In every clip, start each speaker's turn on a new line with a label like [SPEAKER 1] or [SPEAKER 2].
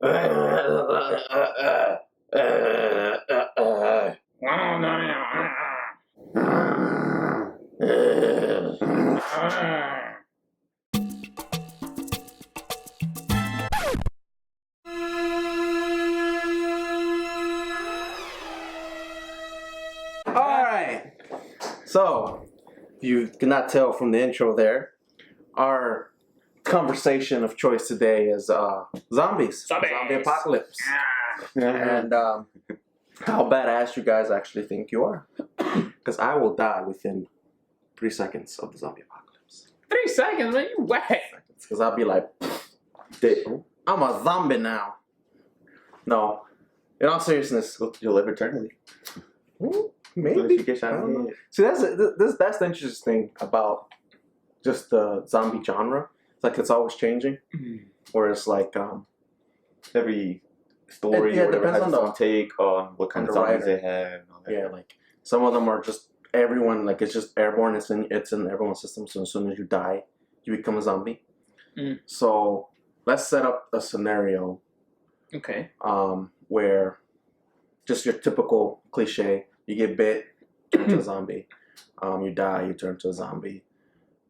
[SPEAKER 1] Alright, so you cannot tell from the intro there, our conversation of choice today is zombies. Zombie apocalypse. And how badass you guys actually think you are. Because I will die within 3 seconds of the zombie apocalypse.
[SPEAKER 2] 3 seconds, man, you whack.
[SPEAKER 1] Because I'll be like, I'm a zombie now. No, in all seriousness,
[SPEAKER 3] You'll live eternally.
[SPEAKER 1] maybe.
[SPEAKER 3] You get shot in the head.
[SPEAKER 1] See, that's the interesting thing about just the zombie genre. It's like it's always changing. Where it's like
[SPEAKER 3] Every story or whatever has its own take on what kind of zombies they have. And all that.
[SPEAKER 1] Yeah, like some of them are just everyone, like it's just airborne. It's in everyone's system. So as soon as you die, you become a zombie. So let's set up a scenario.
[SPEAKER 2] Okay.
[SPEAKER 1] Where just your typical cliche: you get bit, turn to a zombie. You die, you turn to a zombie.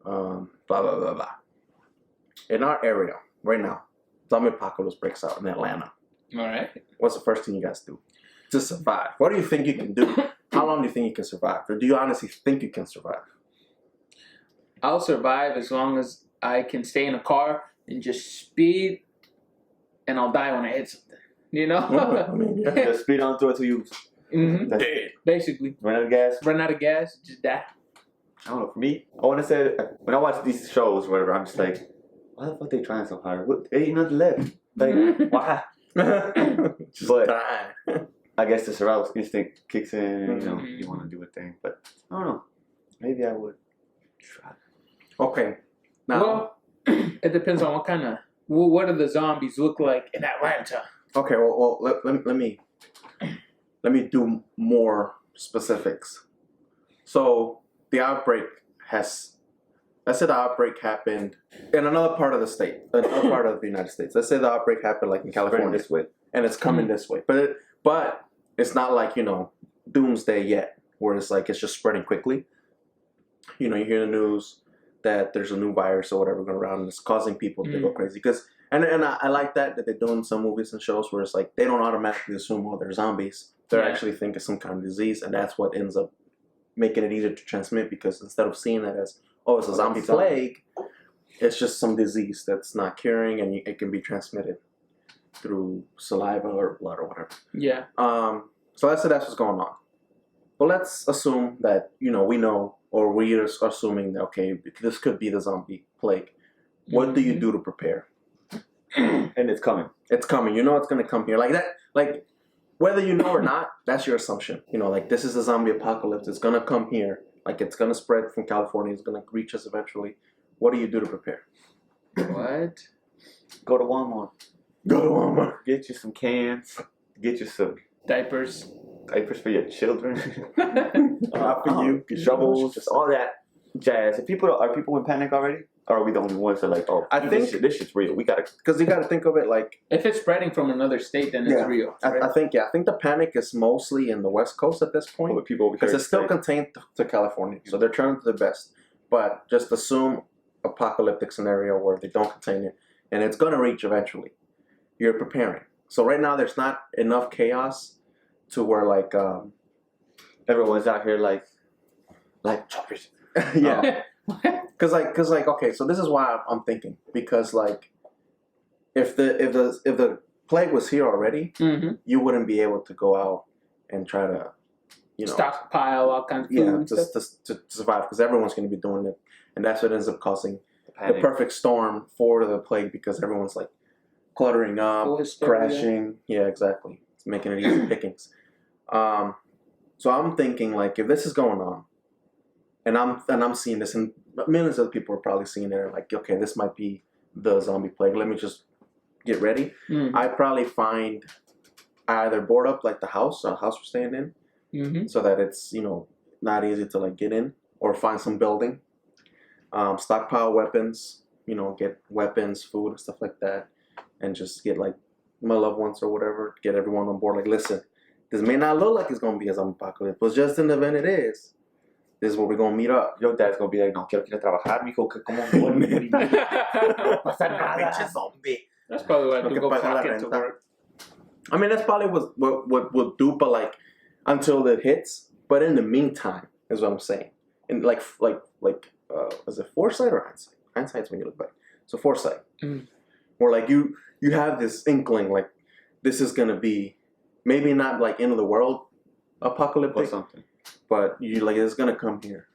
[SPEAKER 1] Blah blah blah blah. In our area right now, zombie apocalypse breaks out in Atlanta.
[SPEAKER 2] All right.
[SPEAKER 1] What's the first thing you guys do to survive? What do you think you can do? How long do you think you can survive? Or do you honestly think you can survive?
[SPEAKER 2] I'll survive as long as I can stay in a car and just speed, and I'll die when I hit something. You know?
[SPEAKER 1] I mean, yeah.
[SPEAKER 3] Just speed on through it till you
[SPEAKER 1] Dead.
[SPEAKER 2] Basically.
[SPEAKER 3] run out of gas.
[SPEAKER 2] Run out of gas, just die.
[SPEAKER 3] I don't know. For me, I want to say when I watch these shows or whatever, I'm just like, why the fuck they trying so hard? What, ain't nothing left. Like, why?
[SPEAKER 1] Just
[SPEAKER 3] But
[SPEAKER 1] die.
[SPEAKER 3] I guess the survival instinct kicks in. And, you know, you want to do a thing. But I don't know. Maybe I would try.
[SPEAKER 1] Okay. Now,
[SPEAKER 2] Well, it depends on what kind of. What do the zombies look like in Atlanta?
[SPEAKER 1] okay. Well, let me do more specifics. So the outbreak has. Let's say the outbreak happened in another part of the state, another part of the United States. Let's say the outbreak happened like in California
[SPEAKER 3] This way.
[SPEAKER 1] and it's coming this way. But it's not like, doomsday yet, where it's like it's just spreading quickly. You hear the news that there's a new virus or whatever going around and it's causing people to go crazy. And I like that they do in some movies and shows where it's like they don't automatically assume, oh, they're zombies. They're actually think it's some kind of disease, and that's what ends up making it easier to transmit, because instead of seeing it as, oh, it's a zombie plague, it's just some disease that's not curing, and it can be transmitted through saliva or blood or whatever.
[SPEAKER 2] Yeah.
[SPEAKER 1] So let's say that's what's going on. But let's assume that, we know, or we are assuming that, okay, this could be the zombie plague. What do you do to prepare?
[SPEAKER 3] And it's coming.
[SPEAKER 1] It's coming. You know it's going to come here. Like that, like, whether you know or not, that's your assumption. Like, this is a zombie apocalypse. It's going to come here. Like, it's going to spread from California. It's going to reach us eventually. What do you do to prepare?
[SPEAKER 2] What?
[SPEAKER 3] Go to Walmart.
[SPEAKER 1] Go to Walmart.
[SPEAKER 3] Get you some cans. Get you some
[SPEAKER 2] Diapers.
[SPEAKER 3] diapers for your children.
[SPEAKER 1] Not for you.
[SPEAKER 3] Shovels. Just all that jazz. Are people in panic already? Or are we the only ones that are like, oh,
[SPEAKER 1] I think
[SPEAKER 3] this shit's real. We gotta.
[SPEAKER 1] Because you got to think of it like,
[SPEAKER 2] If it's spreading from another state, then it's real. Right?
[SPEAKER 1] I think the panic is mostly in the West Coast at this point.
[SPEAKER 3] But people
[SPEAKER 1] Because it's still contained to California. So they're trying to do their best. But just assume apocalyptic scenario where they don't contain it. And it's going to reach eventually. You're preparing. So right now there's not enough chaos to where like...
[SPEAKER 3] everyone's out here like choppers.
[SPEAKER 1] Yeah. Because okay, so this is why I'm thinking. Because like, if the plague was here already, you wouldn't be able to go out and try to,
[SPEAKER 2] stockpile all kinds of food and stuff.
[SPEAKER 1] to survive, because everyone's going to be doing it, and that's what ends up causing the perfect storm for the plague, because everyone's like cluttering up, crashing. Yeah, exactly. It's making it easy pickings. So I'm thinking like, if this is going on, and I'm seeing this, and millions of people are probably seeing it, and like, okay, this might be the zombie plague. Let me just get ready. I'd probably I either board up like the house we're staying in, so that it's not easy to like get in, or find some building, stockpile weapons, get weapons, food, and stuff like that, and just get like my loved ones or whatever, get everyone on board. Like, listen, this may not look like it's gonna be a zombie apocalypse, but just in the event it is, this is where we're gonna meet up.
[SPEAKER 3] Your dad's gonna be like, no quiero ir a trabajar, mijo, que como duerme. No pasa nada.
[SPEAKER 1] Pinche zombie.
[SPEAKER 2] That's probably why people go clock into work.
[SPEAKER 1] I mean, that's probably what we'll do, but like until it hits. But in the meantime, is what I'm saying. And like, is it foresight or hindsight? Hindsight's when you look back. So foresight, where like you have this inkling, like this is gonna be maybe not like end of the world apocalyptic
[SPEAKER 3] Or something.
[SPEAKER 1] but you like it's gonna come here.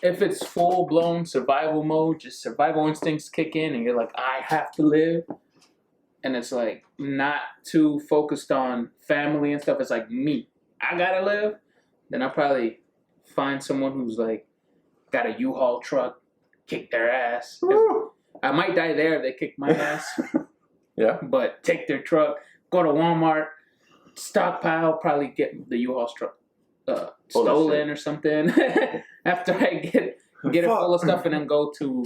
[SPEAKER 2] If it's full blown survival mode, just survival instincts kick in, and you're like, I have to live, and it's like not too focused on family and stuff. It's like me, I gotta live. Then I'll probably find someone who's like got a U-Haul truck, kick their ass. I might die there if they kick my ass.
[SPEAKER 1] Yeah.
[SPEAKER 2] But take their truck, go to Walmart, stockpile, probably get the U-Haul truck stolen or something. After I get it full of stuff, and then go to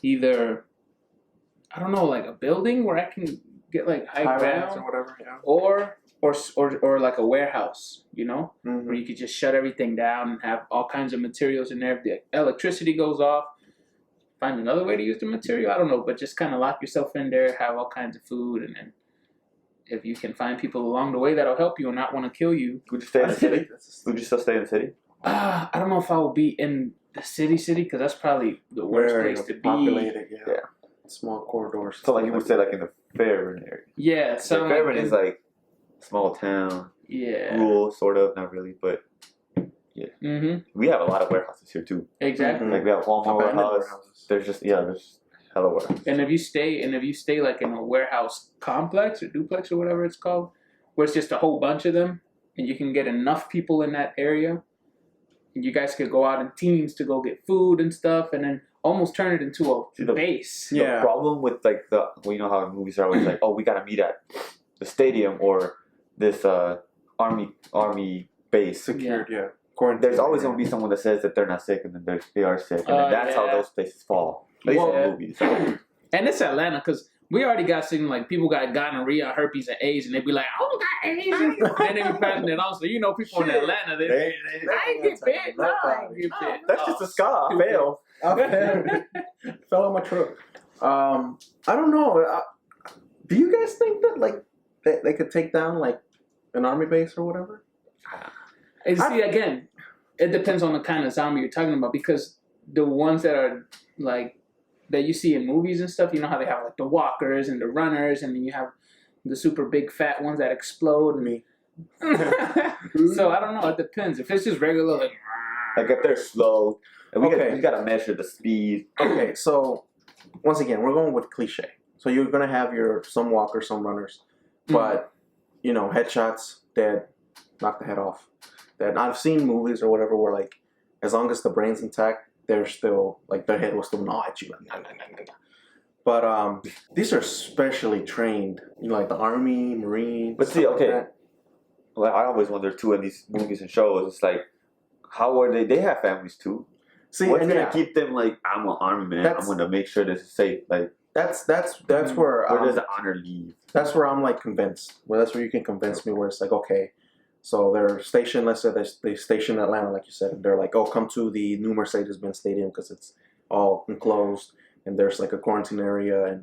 [SPEAKER 2] either, I don't know, like a building where I can get like high ground
[SPEAKER 1] or whatever, yeah.
[SPEAKER 2] Or like a warehouse, you know,
[SPEAKER 1] Mm-hmm.
[SPEAKER 2] where you could just shut everything down and have all kinds of materials in there. If the electricity goes off, find another way to use the material. I don't know, but just kind of lock yourself in there, have all kinds of food, and then if you can find people along the way that'll help you and not want to kill you.
[SPEAKER 3] Would you stay in the city? Would you still stay in the city?
[SPEAKER 2] I don't know if I will be in the city because that's probably the worst place to be.
[SPEAKER 1] Populated, yeah. Small corridors.
[SPEAKER 3] So like you would say like in the Fairburn area.
[SPEAKER 2] Yeah, so
[SPEAKER 3] Like Fairburn is like small town, rural sort of, not really, but yeah.
[SPEAKER 2] Mm-hmm.
[SPEAKER 3] We have a lot of warehouses here too.
[SPEAKER 2] Exactly.
[SPEAKER 3] Like we have Walmart warehouse. There's just there's hella warehouses.
[SPEAKER 2] And if you stay like in a warehouse complex or duplex or whatever it's called, where it's just a whole bunch of them, and you can get enough people in that area, and you guys could go out in teams to go get food and stuff, and then almost turn it into a base.
[SPEAKER 3] The problem with like you know how movies are always like, oh, we gotta meet at the stadium or this army base.
[SPEAKER 1] Secured, yeah.
[SPEAKER 3] There's always gonna be someone that says that they're not sick, and then they are sick, and then that's how those places fall. At least in movies.
[SPEAKER 2] And it's Atlanta because we already got seen like people got gonorrhea, herpes, and AIDS, and they'd be like, "Oh, got AIDS," and then they be passing it on. So you know, people in Atlanta, I ain't get bit. No, I ain't get bit.
[SPEAKER 3] That's just a scar. I failed.
[SPEAKER 1] Fell on my truck. I don't know. Do you guys think that like they could take down like an army base or whatever?
[SPEAKER 2] And see, again, it depends on the kind of zombie you're talking about, because the ones that are like that you see in movies and stuff, you know how they have like the walkers and the runners, and then you have the super big fat ones that explode.
[SPEAKER 1] Me.
[SPEAKER 2] So I don't know. It depends. If it's just regular, like
[SPEAKER 3] if they're slow, and we gotta measure the speed.
[SPEAKER 1] Okay, so once again, we're going with cliche. So you're gonna have some walkers, some runners, but you know, headshots, dead, knock the head off. That I've seen movies or whatever where like, as long as the brain's intact, they're still like their head will still gnaw at you. Like, but these are specially trained, you know, like the Army, Marines.
[SPEAKER 3] But see, okay,
[SPEAKER 1] like
[SPEAKER 3] well, I always wonder too in these movies and shows. It's like, how are they? They have families too.
[SPEAKER 1] See,
[SPEAKER 3] what's gonna keep them like? I'm an army man. I'm gonna make sure this is safe. Like
[SPEAKER 1] that's where
[SPEAKER 3] where does the honor leave?
[SPEAKER 1] That's where I'm like convinced. Well, that's where you can convince me. Where it's like, okay, so they're stationed. Let's say they stationed in Atlanta, like you said. And they're like, oh, come to the new Mercedes-Benz Stadium because it's all enclosed, and there's like a quarantine area, and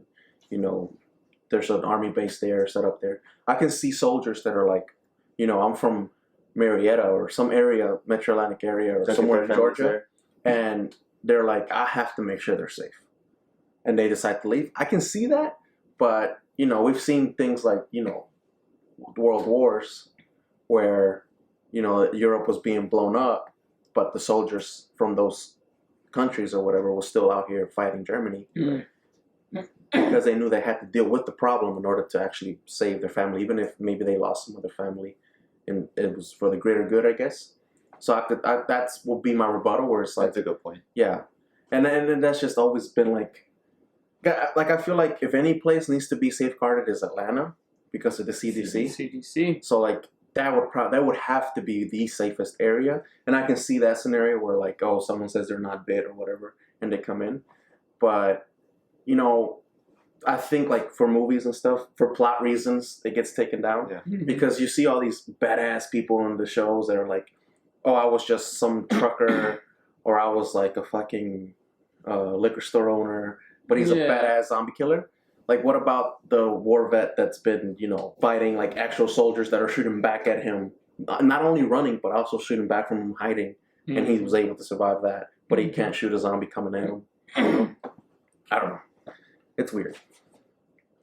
[SPEAKER 1] you know, there's an army base there set up there. I can see soldiers that are like, you know, I'm from Marietta or some area, Metro Atlantic area, or somewhere in Georgia, and they're like, I have to make sure they're safe, and they decide to leave. I can see that, but you know, we've seen things like, you know, world wars where, you know, Europe was being blown up, but the soldiers from those countries or whatever was still out here fighting Germany because they knew they had to deal with the problem in order to actually save their family, even if maybe they lost some of their family, and it was for the greater good, I guess. So that's will be my rebuttal, where it's like,
[SPEAKER 3] that's a good point.
[SPEAKER 1] Yeah, and that's just always been like I feel like if any place needs to be safeguarded is Atlanta because of the CDC. So like that would have to be the safest area, and I can see that scenario where like, oh, someone says they're not bit or whatever, and they come in, but you know, I think like for movies and stuff, for plot reasons, it gets taken down.
[SPEAKER 3] Yeah.
[SPEAKER 1] Because you see all these badass people in the shows that are like, oh, I was just some trucker, or I was like a fucking liquor store owner, but he's a badass zombie killer. Like, what about the war vet that's been, fighting like actual soldiers that are shooting back at him, not only running but also shooting back from him hiding, and he was able to survive that, but he can't shoot a zombie coming at him. I don't know. It's weird.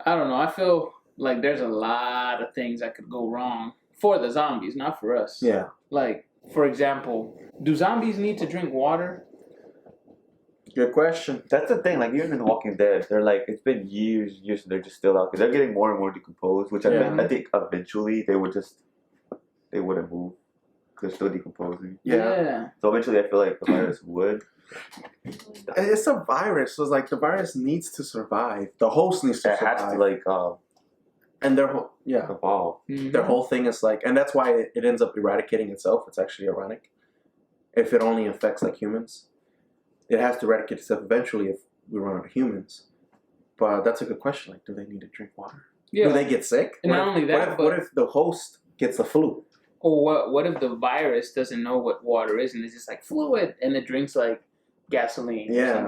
[SPEAKER 2] I don't know. I feel like there's a lot of things that could go wrong for the zombies, not for us.
[SPEAKER 1] Yeah.
[SPEAKER 2] Like, for example, do zombies need to drink water?
[SPEAKER 1] Good question.
[SPEAKER 3] That's the thing. Like even in The Walking Dead, they're like it's been years, and they're just still out. They're getting more and more decomposed. Which I think eventually they wouldn't move. They're still decomposing.
[SPEAKER 1] Yeah.
[SPEAKER 3] So eventually, I feel like the virus would.
[SPEAKER 1] It's a virus, so it's like the virus needs to survive. The host needs to survive.
[SPEAKER 3] It has to like
[SPEAKER 1] and their whole
[SPEAKER 3] evolve.
[SPEAKER 1] Their whole thing is like, and that's why it ends up eradicating itself. It's actually ironic. If it only affects like humans, it has to eradicate itself eventually if we run out of humans. But that's a good question. Like, do they need to drink water?
[SPEAKER 2] Yeah.
[SPEAKER 1] Do they get sick?
[SPEAKER 2] And not only that,
[SPEAKER 1] what if the host gets the flu?
[SPEAKER 2] Or what if the virus doesn't know what water is and it's just like fluid and it drinks like gasoline?
[SPEAKER 1] Yeah.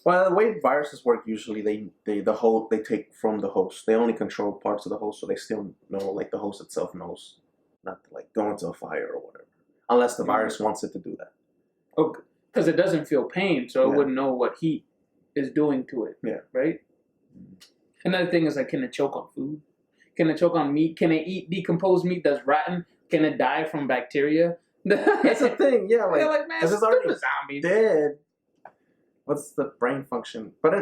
[SPEAKER 1] Well, the way viruses work, usually they take from the host. They only control parts of the host, so they still know, like the host itself knows not to like go into a fire or whatever, unless the virus wants it to do that.
[SPEAKER 2] Okay. Because it doesn't feel pain, so it wouldn't know what heat is doing to it.
[SPEAKER 1] Yeah.
[SPEAKER 2] Right? Another thing is like, can it choke on food? Can it choke on meat? Can it eat decomposed meat that's rotten? Can it die from bacteria?
[SPEAKER 1] That's the thing, yeah. Like,
[SPEAKER 2] like man,
[SPEAKER 1] this is already
[SPEAKER 2] zombies.
[SPEAKER 1] dead. What's the brain function? But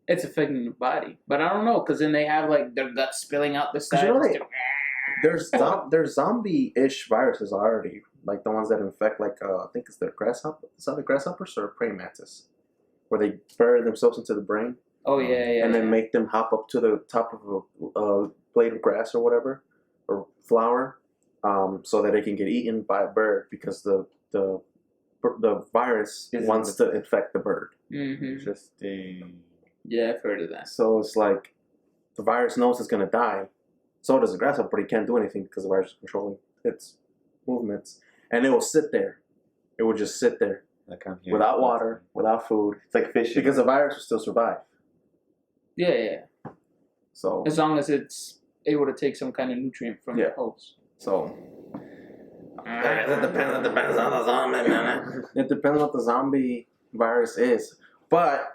[SPEAKER 2] it's affecting the body. But I don't know, because then they have like their guts spilling out the side.
[SPEAKER 1] There's zombie-ish viruses already, like the ones that infect, like I think it's the grasshopper. Is that the grasshoppers or praying mantis, where they bury themselves into the brain?
[SPEAKER 2] Oh yeah.
[SPEAKER 1] And then make them hop up to the top of a blade of grass or whatever, or flower, so that they can get eaten by a bird because the virus wants to infect the bird.
[SPEAKER 3] Interesting.
[SPEAKER 2] Yeah, I've heard of that.
[SPEAKER 1] So it's like the virus knows it's gonna die. So does the grasshopper, but he can't do anything because the virus is controlling its movements, and it will sit there. It will just sit there without water, without food.
[SPEAKER 3] It's like fish
[SPEAKER 1] because the virus will still survive.
[SPEAKER 2] Yeah.
[SPEAKER 1] So
[SPEAKER 2] as long as it's able to take some kind of nutrient from the host.
[SPEAKER 1] So it depends on the zombie, man. It depends on what the zombie virus is. But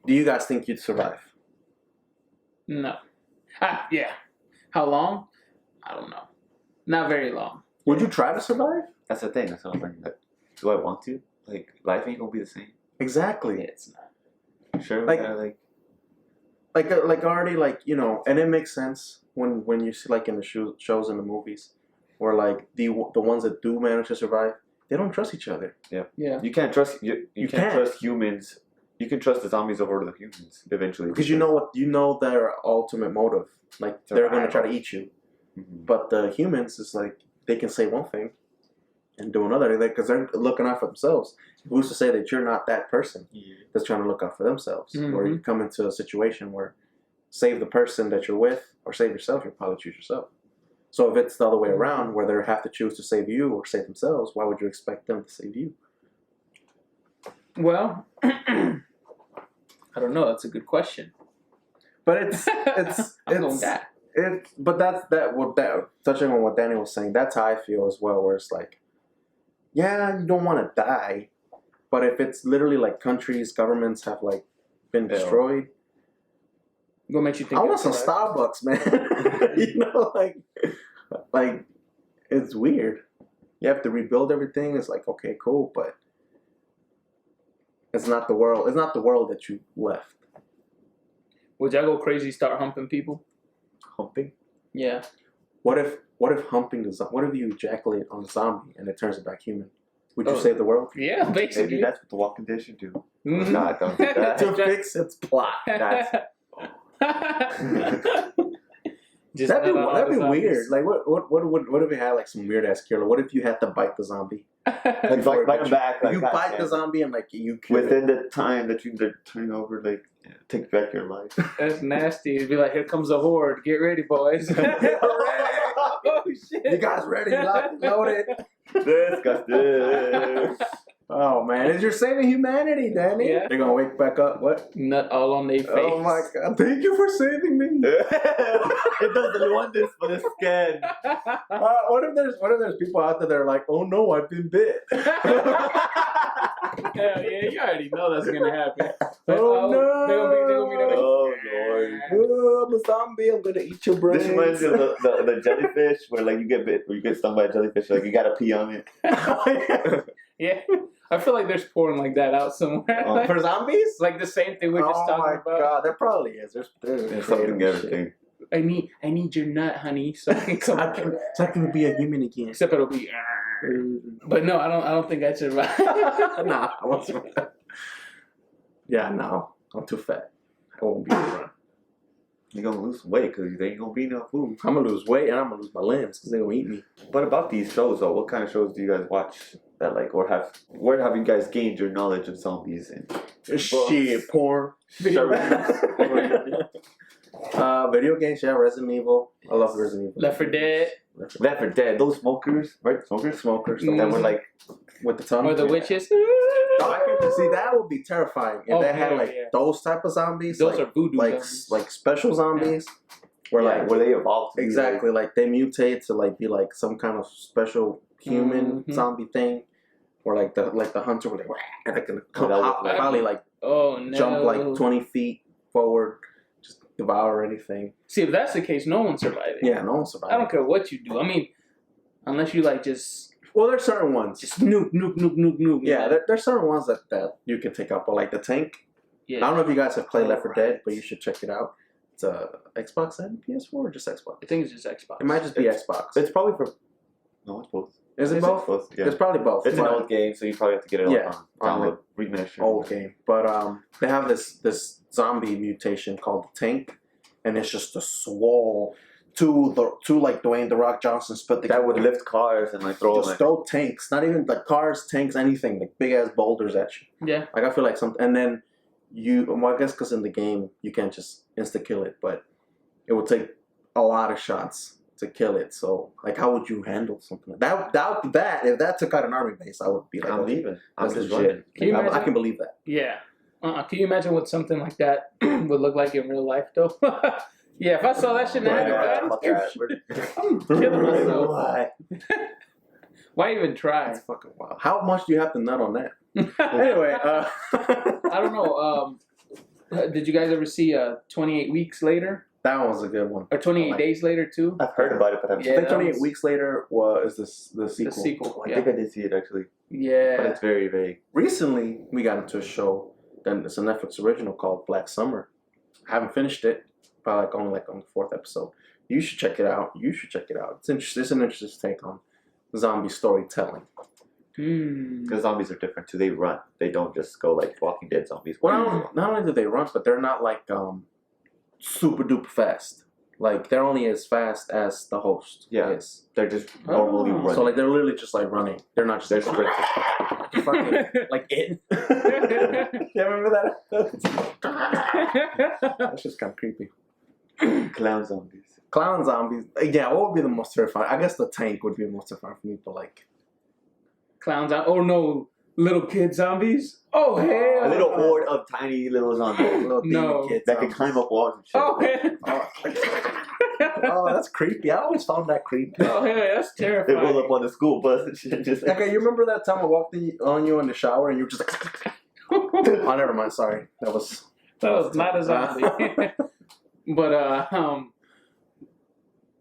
[SPEAKER 1] do you guys think you'd survive?
[SPEAKER 2] No. Yeah. How long? I don't know. Not very long.
[SPEAKER 1] Would you try to survive?
[SPEAKER 3] That's the thing. That's what I'm thinking. Like, do I want to? Like, life ain't gonna be the same.
[SPEAKER 1] Exactly.
[SPEAKER 2] Yeah, it's not.
[SPEAKER 1] Sure. Like already, like, and it makes sense when you see like in the shows and the movies, where like the ones that do manage to survive, they don't trust each other.
[SPEAKER 3] Yeah.
[SPEAKER 1] You
[SPEAKER 3] can't trust you can't trust humans. You can trust the zombies over the humans eventually
[SPEAKER 1] because you know their ultimate motive. Like they're going to try to eat you, but the humans is like they can say one thing and do another, because they're looking out for themselves. Who's to say that you're not that person that's trying to look out for themselves? Or you come into a situation where save the person that you're with or save yourself, you'll probably choose yourself. So if it's the other way around, where they have to choose to save you or save themselves, why would you expect them to save you?
[SPEAKER 2] Well, I don't know. That's a good question.
[SPEAKER 1] But it's touching on what Danny was saying. That's how I feel as well. Where it's like, yeah, you don't want to die, but if it's literally like countries, governments have like been destroyed.
[SPEAKER 2] What makes you think?
[SPEAKER 1] I want some Starbucks, man. like it's weird. You have to rebuild everything. It's like, okay, cool, but it's not the world. It's not the world that you left.
[SPEAKER 2] Would y'all go crazy, start humping people?
[SPEAKER 3] Humping?
[SPEAKER 2] Yeah.
[SPEAKER 1] What if humping what if you ejaculate on a zombie and it turns it back human? Would you save the world?
[SPEAKER 2] Yeah, basically.
[SPEAKER 3] Maybe that's what The Walking Dead should do. God, don't do that.
[SPEAKER 1] To fix its plot.
[SPEAKER 2] Just
[SPEAKER 1] that'd be
[SPEAKER 2] nut on all the
[SPEAKER 1] weird.
[SPEAKER 2] zombies.
[SPEAKER 1] Like what if it had like some weird ass killer? What if you had to bite the zombie?
[SPEAKER 3] Like bite him back. Like,
[SPEAKER 1] you bite the zombie and like you kill
[SPEAKER 3] within the time that you turn over, like take back your life.
[SPEAKER 2] That's nasty. It'd be like, here comes a horde. Get ready, boys. Oh shit!
[SPEAKER 1] You guys ready? Locked, loaded.
[SPEAKER 3] Disgusting.
[SPEAKER 1] Oh man, you're saving humanity, Danny.
[SPEAKER 2] Yeah.
[SPEAKER 1] They're gonna wake back up. What?
[SPEAKER 2] Nut all on their face.
[SPEAKER 1] Oh my god! Thank you for saving me.
[SPEAKER 3] It does wonders for the skin.
[SPEAKER 1] What if there's people out there that are like, oh no, I've been bit.
[SPEAKER 2] Hell yeah, you already know that's gonna happen.
[SPEAKER 1] Oh no!
[SPEAKER 2] They're gonna be
[SPEAKER 3] Oh Lord!
[SPEAKER 1] Oh, I'm a zombie. I'm gonna eat your brains.
[SPEAKER 3] This reminds me of the jellyfish where like you get bit, where you get stung by a jellyfish, like you gotta pee on it.
[SPEAKER 2] Yeah, I feel like there's porn like that out somewhere. Like,
[SPEAKER 1] For zombies?
[SPEAKER 2] like the same thing we're just talking about.
[SPEAKER 1] Oh my god, there probably is. There's
[SPEAKER 3] Something everything.
[SPEAKER 2] I need your nut, honey, so I can come.
[SPEAKER 1] So I can be a human again.
[SPEAKER 2] Except it'll be. But no, I don't think I'd survive.
[SPEAKER 1] Nah, I won't survive. Yeah, no, I'm too fat. I won't be able to run.
[SPEAKER 3] You're gonna lose some weight because there ain't gonna be no food.
[SPEAKER 1] I'm gonna lose weight and I'm gonna lose my limbs because they're gonna eat me.
[SPEAKER 3] What about these shows though? What kind of shows do you guys watch that like, or where have you guys gained your knowledge of zombies and
[SPEAKER 1] Shit, porn.
[SPEAKER 2] Video
[SPEAKER 1] Video games, yeah, Resident Evil. I love Resident Evil.
[SPEAKER 2] Left 4 Dead.
[SPEAKER 3] Left 4 Dead? Those smokers, right? Smokers that were like
[SPEAKER 1] with the tongue.
[SPEAKER 2] Or the witches.
[SPEAKER 1] No, I can see that would be terrifying if they had like those type of zombies.
[SPEAKER 2] Those
[SPEAKER 1] like,
[SPEAKER 2] are voodoo zombies.
[SPEAKER 1] like special zombies. Where like
[SPEAKER 3] where they evolve to
[SPEAKER 1] exactly like they mutate to like be like some kind of special human zombie thing, or like the hunter would like probably like jump like 20 feet forward, just devour anything.
[SPEAKER 2] See, if that's the case, no one's surviving.
[SPEAKER 1] Yeah, no one's surviving.
[SPEAKER 2] I don't care what you do. I mean, unless you like just.
[SPEAKER 1] Well, there's certain ones.
[SPEAKER 2] Just nuke.
[SPEAKER 1] Yeah, there's certain ones that you can take out, but like the tank. Yeah. I don't know if you guys have played Left 4 Dead, but you should check it out. It's Xbox and PS4 or just Xbox?
[SPEAKER 2] I think it's just Xbox.
[SPEAKER 1] It might just be Xbox.
[SPEAKER 3] It's probably for. No, it's both.
[SPEAKER 1] Is it both?
[SPEAKER 3] Yeah.
[SPEAKER 1] It's probably both.
[SPEAKER 3] It's an old game, so you probably have to get it on download, remission.
[SPEAKER 1] Old game, but they have this zombie mutation called the Tank, and it's just a swole to like Dwayne the Rock Johnson spit that
[SPEAKER 3] would lift cars and like throw
[SPEAKER 1] just throw tanks, not even like cars, tanks, anything, like big ass boulders at you.
[SPEAKER 2] Yeah,
[SPEAKER 1] like I feel like something, and then well, I guess because in the game you can't just insta kill it, but it would take a lot of shots to kill it. So like, how would you handle something like that? That if that took out an army base, I would be like,
[SPEAKER 3] I'm leaving. I'm just
[SPEAKER 1] legit.
[SPEAKER 3] running.
[SPEAKER 1] I can believe that.
[SPEAKER 2] Yeah. Can you imagine what something like that would look like in real life, though? Yeah, if I saw that shit happen, I'm killing myself.
[SPEAKER 1] What?
[SPEAKER 2] Why even try?
[SPEAKER 1] That's fucking wild. How much do you have to nut on that? Anyway,
[SPEAKER 2] I don't know. Did you guys ever see 28 Weeks Later?
[SPEAKER 1] That one was a good one.
[SPEAKER 2] Or 28 Days Later, too?
[SPEAKER 3] I've heard about it, but I
[SPEAKER 1] think 28 Weeks Later is the sequel.
[SPEAKER 2] The sequel,
[SPEAKER 3] I think I did see it, actually.
[SPEAKER 2] Yeah.
[SPEAKER 3] But it's very vague.
[SPEAKER 1] Recently, we got into a show, then it's a Netflix original called Black Summer. I haven't finished it, probably only on the 4th episode. You should check it out. It's interesting. It's an interesting take on zombie storytelling.
[SPEAKER 3] Because zombies are different, too. They run. They don't just go like Walking Dead zombies.
[SPEAKER 1] Well, not only do they run, but they're not like super duper fast. Like they're only as fast as the host is. They're just normally running. So like they're literally just like running. They're not just
[SPEAKER 3] sprinting.
[SPEAKER 1] Fucking like it. You remember that? That's just kind of creepy.
[SPEAKER 3] Clown zombies.
[SPEAKER 1] Clown zombies. Yeah, what would be the most terrifying? I guess the Tank would be the most terrifying for me, but like
[SPEAKER 2] clown zombies. Oh no, little kid zombies. Oh hell!
[SPEAKER 3] A little horde of tiny little zombies.
[SPEAKER 1] Little demon kids
[SPEAKER 3] that can climb up walls and shit.
[SPEAKER 2] Oh hell!
[SPEAKER 1] Oh, that's creepy. I always found that creepy.
[SPEAKER 2] Oh hell, that's terrifying.
[SPEAKER 3] They roll up on the school bus and shit. Just like,
[SPEAKER 1] okay, you remember that time I walked on you in the shower and you were just like, oh, never mind. Sorry, that was
[SPEAKER 2] not a zombie. But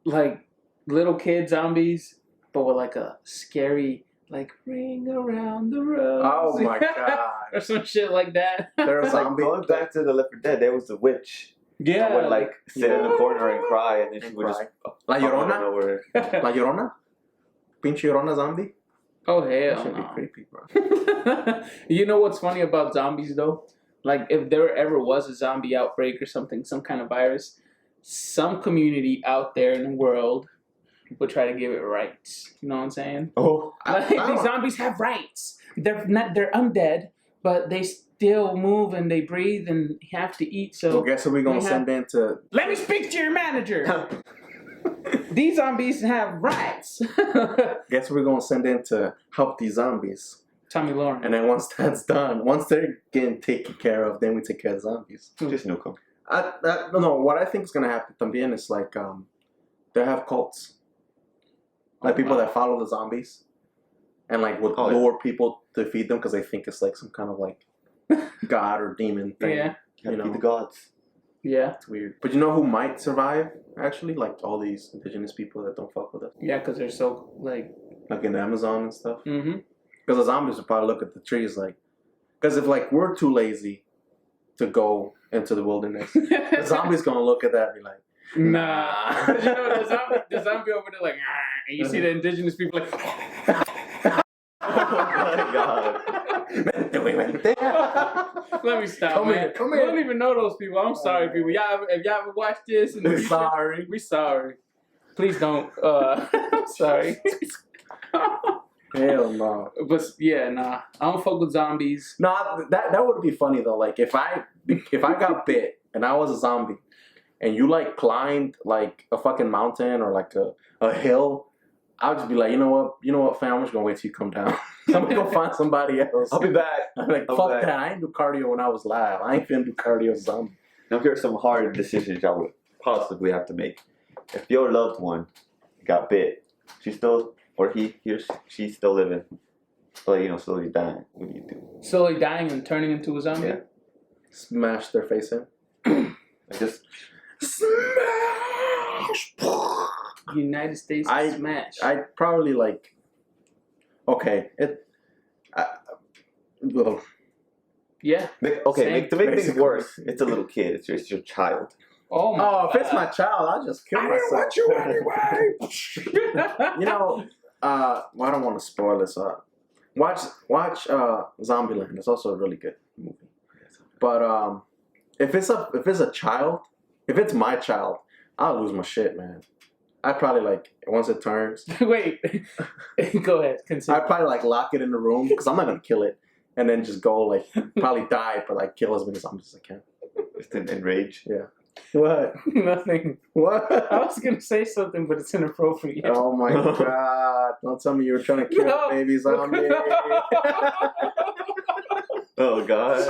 [SPEAKER 2] like little kid zombies, but with like a scary like ring around the rose.
[SPEAKER 1] Oh my god!
[SPEAKER 2] Or some shit like that.
[SPEAKER 1] They're a zombie.
[SPEAKER 3] Going back to the Left 4 Dead, there was the witch.
[SPEAKER 2] Yeah.
[SPEAKER 3] That would like sit in the corner and cry, and then she would just
[SPEAKER 1] La Llorona. La Llorona. Pinche Llorona zombie.
[SPEAKER 2] Oh hell!
[SPEAKER 1] That should be creepy, bro.
[SPEAKER 2] You know what's funny about zombies though? Like if there ever was a zombie outbreak or something, some kind of virus, some community out there in the world will try to give it rights. You know what I'm saying?
[SPEAKER 3] Oh,
[SPEAKER 2] Like, these zombies have rights. They're undead, but they still move and they breathe and have to eat. So
[SPEAKER 1] well, guess who we're gonna send in to?
[SPEAKER 2] Let me speak to your manager. These zombies have rights.
[SPEAKER 1] Guess we're gonna send in to help these zombies.
[SPEAKER 2] Tommy Lauren.
[SPEAKER 1] And then once that's done, once they're getting taken care of, then we take care of the zombies.
[SPEAKER 3] just nuke them.
[SPEAKER 1] No, what I think is gonna happen también is like they have cults, like people that follow the zombies, and like would lure people to feed them because they think it's like some kind of like god or demon thing.
[SPEAKER 2] Yeah,
[SPEAKER 3] you know, feed the gods.
[SPEAKER 2] Yeah,
[SPEAKER 1] it's weird. But you know who might survive? Actually, like all these indigenous people that don't fuck with us.
[SPEAKER 2] Yeah, because they're so like
[SPEAKER 1] in the Amazon and stuff.
[SPEAKER 2] Mm-hmm.
[SPEAKER 1] Because the zombies would probably look at the trees like, because if like we're too lazy to go into the wilderness, the zombie's gonna look at that and be like,
[SPEAKER 2] nah. You know, the zombie over there like, and you see the indigenous people like,
[SPEAKER 3] oh my god.
[SPEAKER 2] Let me stop, man. Come here. We don't even know those people. I'm sorry, people. If y'all ever watch this, and
[SPEAKER 1] we're sorry.
[SPEAKER 2] We sorry. Please don't. I'm sorry.
[SPEAKER 1] Hell no.
[SPEAKER 2] But yeah, nah. I don't fuck with zombies.
[SPEAKER 1] Nah, that would be funny though. Like if I got bit and I was a zombie, and you like climbed like a fucking mountain or like a hill, I would just be like, you know what, fam, I'm just gonna wait till you come down. I'm gonna go find somebody else.
[SPEAKER 3] I'll be back.
[SPEAKER 1] I'm like, fuck that. I ain't do cardio when I was live. I ain't finna do cardio as a zombie.
[SPEAKER 3] Now here's some hard decisions y'all would possibly have to make. If your loved one got bit, she's still, or she's still living, but slowly dying, what do you do?
[SPEAKER 2] Slowly dying and turning into a zombie?
[SPEAKER 1] Yeah. Smash their face in.
[SPEAKER 3] Just
[SPEAKER 1] smash.
[SPEAKER 2] United States smash.
[SPEAKER 1] I'd probably like. Okay, well.
[SPEAKER 2] Yeah.
[SPEAKER 3] To make things worse, it's a little kid. It's your child.
[SPEAKER 2] Oh,
[SPEAKER 1] if it's my child, I'll just kill myself. I don't want you anyway. I don't want to spoil this. Watch Zombieland. It's also a really good movie. But if it's a child, if it's my child, I'll lose my shit, man. I'd probably like once it turns.
[SPEAKER 2] Wait, go ahead. Continue.
[SPEAKER 1] I'd probably like lock it in the room because I'm not gonna kill it, and then just go like probably die, but like kill as many zombies as I can.
[SPEAKER 3] Just in rage.
[SPEAKER 1] Yeah. What?
[SPEAKER 2] Nothing.
[SPEAKER 1] What?
[SPEAKER 2] I was gonna say something, but it's inappropriate.
[SPEAKER 1] Oh my god! Don't tell me you were trying to kill a baby zombie.
[SPEAKER 3] Oh god.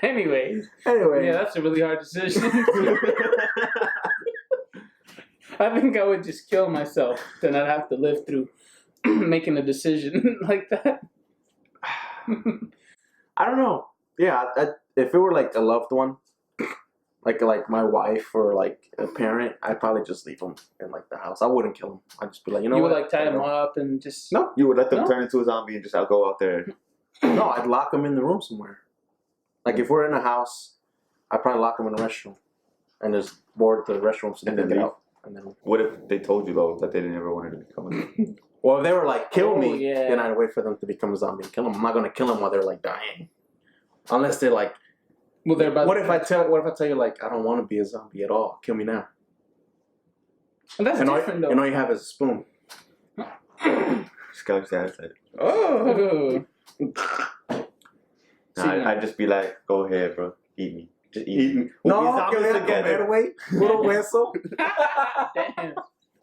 [SPEAKER 2] Anyway.
[SPEAKER 1] Yeah,
[SPEAKER 2] that's a really hard decision. I think I would just kill myself, then I'd have to live through making a decision like that.
[SPEAKER 1] I don't know. Yeah, if it were like a loved one, like my wife or like a parent, I'd probably just leave them in like the house. I wouldn't kill them. I'd just be like, you
[SPEAKER 2] would like tie them up and just.
[SPEAKER 3] No, you would let them turn into a zombie and just go out there.
[SPEAKER 1] No, I'd lock them in the room somewhere. Like if we're in a house, I'd probably lock them in the restroom and just board the restroom so they can get out. And then.
[SPEAKER 3] What if they told you though that they never wanted to become a zombie?
[SPEAKER 1] Well, if they were like kill me, then I'd wait for them to become a zombie and kill them. I'm not gonna kill them while they're like dying, unless they're like.
[SPEAKER 2] Well, they're about.
[SPEAKER 1] What if I tell you like I don't want to be a zombie at all? Kill me now.
[SPEAKER 2] Well, that's different though.
[SPEAKER 1] And all you have is a spoon.
[SPEAKER 3] Scotch that.
[SPEAKER 2] Oh.
[SPEAKER 3] I'd just be like, go ahead, bro. Eat me. Just eat me.
[SPEAKER 1] No, together. Puro hueso.
[SPEAKER 2] Damn.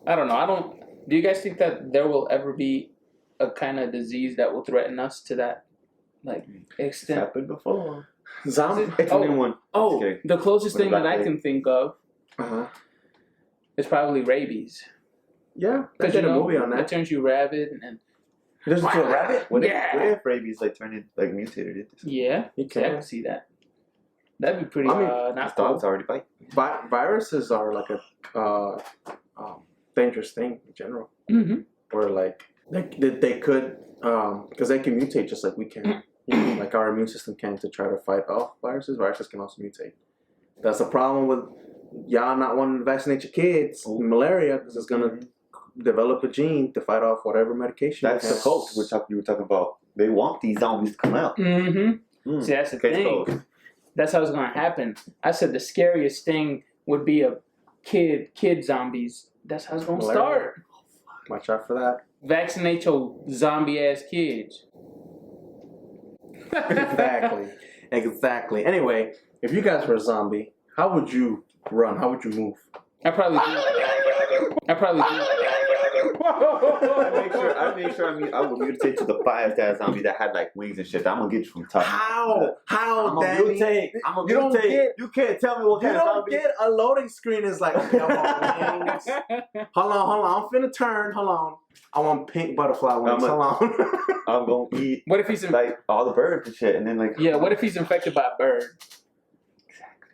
[SPEAKER 2] I don't know. Do you guys think that there will ever be a kind of disease that will threaten us to that, like, extent?
[SPEAKER 3] It's happened before.
[SPEAKER 1] Zombie?
[SPEAKER 2] The closest thing that I can think of is probably rabies.
[SPEAKER 1] Yeah, they did a movie on that.
[SPEAKER 2] It turns you rabid and.
[SPEAKER 1] Does it feel rabbit?
[SPEAKER 3] What if rabies mutated into something?
[SPEAKER 2] Yeah, I can see that. That'd be pretty. Not
[SPEAKER 3] dogs already bite.
[SPEAKER 1] Viruses are like a dangerous thing in general.
[SPEAKER 2] Mm-hmm.
[SPEAKER 1] Or like they could because they can mutate just like we can. Like our immune system can to try to fight off viruses. Viruses can also mutate. That's the problem with y'all not wanting to vaccinate your kids with malaria because it's gonna develop a gene to fight off whatever medication.
[SPEAKER 3] That's the cult you were talking about. They want these zombies to come out.
[SPEAKER 2] Mm-hmm. See, that's the thing. that's how it's gonna happen. I said the scariest thing would be a kid zombies. That's how it's gonna start.
[SPEAKER 1] Watch out for that.
[SPEAKER 2] Vaccinate your zombie ass kids.
[SPEAKER 1] Exactly. Anyway, if you guys were a zombie, how would you run? How would you move?
[SPEAKER 2] I probably do.
[SPEAKER 3] I make sure I would mutate to the fire-ass zombie that had like wings and shit. I'm gonna get you from top.
[SPEAKER 1] How,
[SPEAKER 3] I'm
[SPEAKER 1] Danny?
[SPEAKER 3] you don't get. You can't tell me what kind of zombie.
[SPEAKER 1] You don't get a loading screen. Is like, okay, I want wings. Hold on. I'm finna turn. Hold on. I want pink butterfly wings. Hold on.
[SPEAKER 3] I'm gonna eat.
[SPEAKER 2] What if he's
[SPEAKER 3] like all the birds and shit, and then like.
[SPEAKER 2] Yeah. What if he's infected by a bird?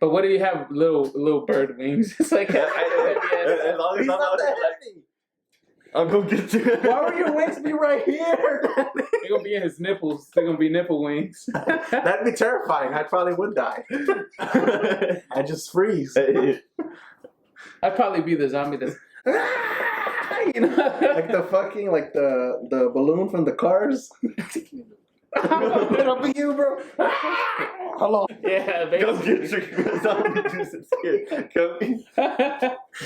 [SPEAKER 2] But what if you have little bird wings? It's like
[SPEAKER 3] as long as
[SPEAKER 1] he's not that heavy.
[SPEAKER 3] I'm gonna get you.
[SPEAKER 1] Why would your wings be right here?
[SPEAKER 2] They're gonna be in his nipples. They're gonna be nipple wings.
[SPEAKER 1] That'd be terrifying. I probably would die. I just freeze.
[SPEAKER 2] I'd probably be the zombie that's
[SPEAKER 1] you know, like the fucking the balloon from the Cars. It'll be you, bro. Hello.
[SPEAKER 2] Yeah,
[SPEAKER 3] basically. Come get your zombie juice and skin. Come.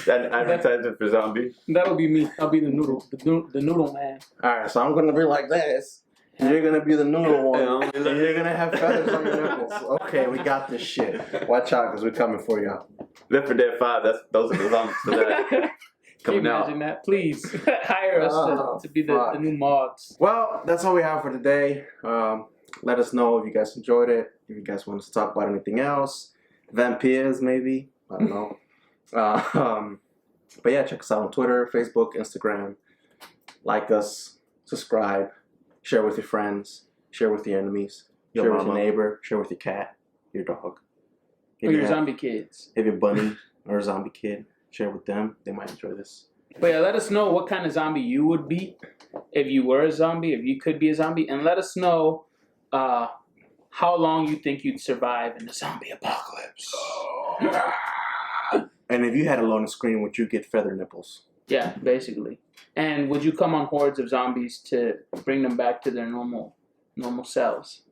[SPEAKER 3] That advertisement for zombie.
[SPEAKER 2] That'll be me. I'll be the noodle man.
[SPEAKER 1] All right, so I'm gonna be like this. You're gonna be the noodle one. And you're gonna have feathers on your nipples. Okay, we got this shit. Watch out, cause we're coming for you.
[SPEAKER 3] Left 4 Dead 5. Those are the zombies for that.
[SPEAKER 2] Can you imagine that? Please hire us to be the new mods.
[SPEAKER 1] Well, that's all we have for today. Let us know if you guys enjoyed it. If you guys want us to talk about anything else. Vampires, maybe. I don't know. But yeah, check us out on Twitter, Facebook, Instagram. Like us. Subscribe. Share with your friends. Share with your enemies. Share with your neighbor. Share with your cat. Your dog.
[SPEAKER 2] Or your zombie kids.
[SPEAKER 1] If your bunny or a zombie kid. Share with them. They might enjoy this.
[SPEAKER 2] But yeah, let us know what kind of zombie you would be if you were a zombie, if you could be a zombie. And let us know how long you think you'd survive in the zombie apocalypse.
[SPEAKER 1] And if you had a loading screen, would you get feather nipples?
[SPEAKER 2] Yeah, basically. And would you come on hordes of zombies to bring them back to their normal selves?